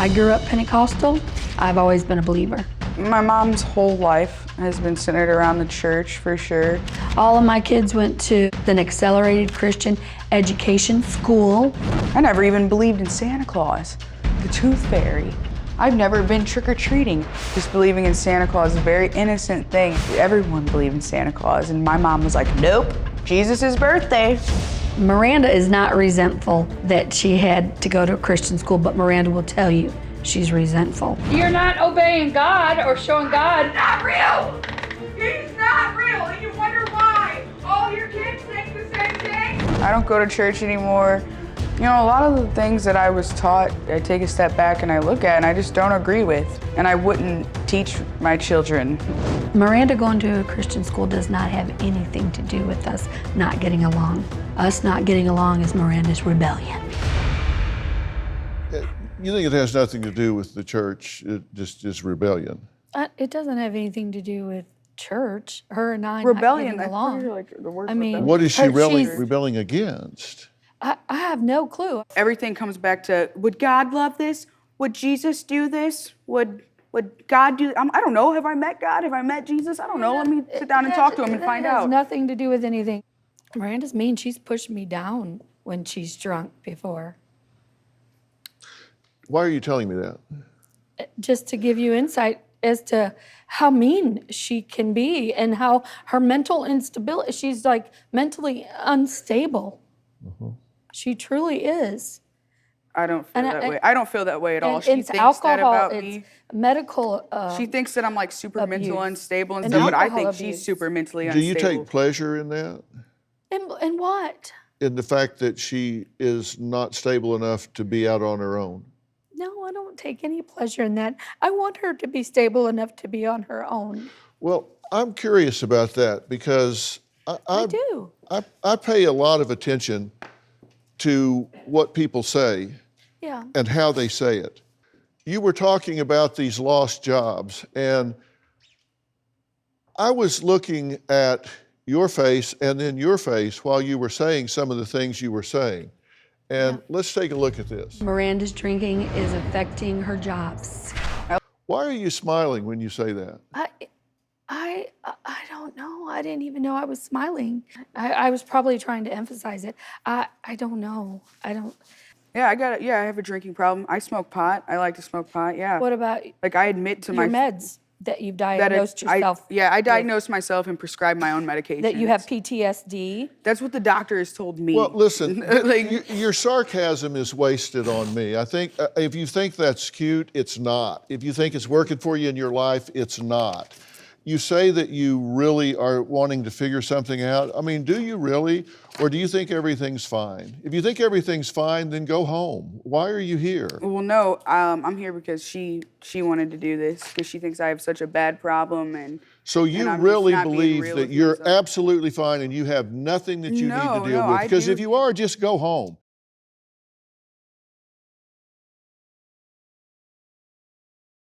I grew up Pentecostal. I've always been a believer. My mom's whole life has been centered around the church, for sure. All of my kids went to an accelerated Christian education school. I never even believed in Santa Claus, the tooth fairy. I've never been trick-or-treating. Just believing in Santa Claus is a very innocent thing. Everyone believed in Santa Claus, and my mom was like, nope, Jesus' birthday. Miranda is not resentful that she had to go to a Christian school, but Miranda will tell you she's resentful. You're not obeying God or showing God. He's not real! He's not real, and you wonder why. All your kids think the same thing. I don't go to church anymore. You know, a lot of the things that I was taught, I take a step back and I look at and I just don't agree with. And I wouldn't teach my children. Miranda going to a Christian school does not have anything to do with us not getting along. Us not getting along is Miranda's rebellion. You think it has nothing to do with the church, it just is rebellion? It doesn't have anything to do with church. Her and I Rebellion, not getting that's along. pretty, like, the word I mean, rebellion. What is she she's- rebelling against? I have no clue. Everything comes back to, would God love this? Would Jesus do this? Would God do, I don't know, have I met God? Have I met Jesus? I don't know, let me sit down and talk to him and find It has out. nothing to do with anything. Miranda's mean. She's pushed me down when she's drunk before. Why are you telling me that? Just to give you insight as to how mean she can be and how her mental instability, she's like mentally unstable. She truly is. I don't feel And that way. I don't feel that way at all. And She it's thinks alcohol, that about it's me. medical. She thinks that I'm like super mental abuse. unstable and And stuff, but I alcohol think abuse. she's super mentally Do you unstable. take pleasure in that? And what? In the fact that she is not stable enough to be out on her own? No, I don't take any pleasure in that. I want her to be stable enough to be on her own. Well, I'm curious about that because I do. I pay a lot of attention to what people say Yeah. and how they say it. You were talking about these lost jobs, and I was looking at your face and then your face while you were saying some of the things you were saying. And let's take a look at this. Miranda's drinking is affecting her jobs. Why are you smiling when you say that? I don't know. I didn't even know I was smiling. I was probably trying to emphasize it. I don't know. I don't. Yeah, I have a drinking problem. I smoke pot. I like to smoke pot, yeah. What about Like I admit to your my meds that you've that diagnosed yourself? I with? diagnosed myself and prescribed my own medication. That you have PTSD. That's what the doctor has told me. Well, listen, Like- your sarcasm is wasted on me. I think if you think that's cute, it's not. If you think it's working for you in your life, it's not. You say that you really are wanting to figure something out. I mean, do you really? Or do you think everything's fine? If you think everything's fine, then go home. Why are you here? Well, no, I'm here because she wanted to do this because she thinks I have such a bad problem and. So and you I'm just really not being believe real that with you're myself. absolutely fine and you have nothing that you need to deal No, with? I Because do. if you are, just go home.